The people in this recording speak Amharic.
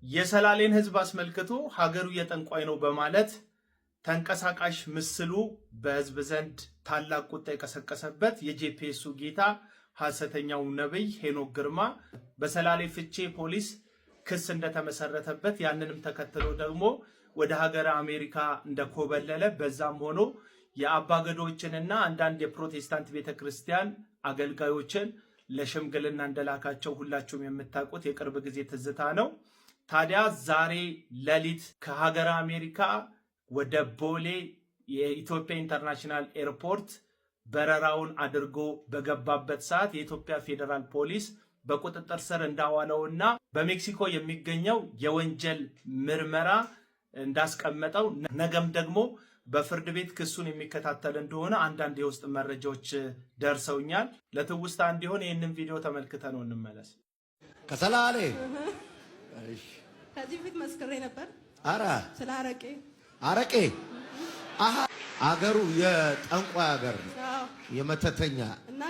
የሰላሌን ህዝብ አስመልክቶ ሀገሩ የጠንቋይ ነው በማለት ተንቀሳቃሽ ምስሉ በህዝብ ዘንድ ታላቅ ቁጣ የቀሰቀሰበት የጄፒኤሱ ጌታ ሐሰተኛው ነብይ ሄኖክ ግርማ በሰላሌ ፍቼ ፖሊስ ክስ እንደተመሰረተበት ያንንም ተከትሎ ደግሞ ወደ ሀገረ አሜሪካ እንደኮበለለ በዛም ሆኖ የአባገዶችንና አንዳንድ የፕሮቴስታንት ቤተክርስቲያን አገልጋዮችን ለሽምግልና እንደላካቸው ሁላችሁም የምታውቁት የቅርብ ጊዜ ትዝታ ነው። ታዲያ ዛሬ ሌሊት ከሀገረ አሜሪካ ወደ ቦሌ የኢትዮጵያ ኢንተርናሽናል ኤርፖርት በረራውን አድርጎ በገባበት ሰዓት የኢትዮጵያ ፌዴራል ፖሊስ በቁጥጥር ስር እንዳዋለውና በሜክሲኮ የሚገኘው የወንጀል ምርመራ እንዳስቀመጠው ነገም ደግሞ በፍርድ ቤት ክሱን የሚከታተል እንደሆነ አንዳንድ የውስጥ መረጃዎች ደርሰውኛል። ለትውስታ እንዲሆን ይህንን ቪዲዮ ተመልክተን ነው እንመለስ። ከሰላሌ ከዚህ ፊት መስክሬ ነበር። አረ ስለ አረቄ አሃ አገሩ የጠንቋይ አገር ነው፣ የመተተኛ እና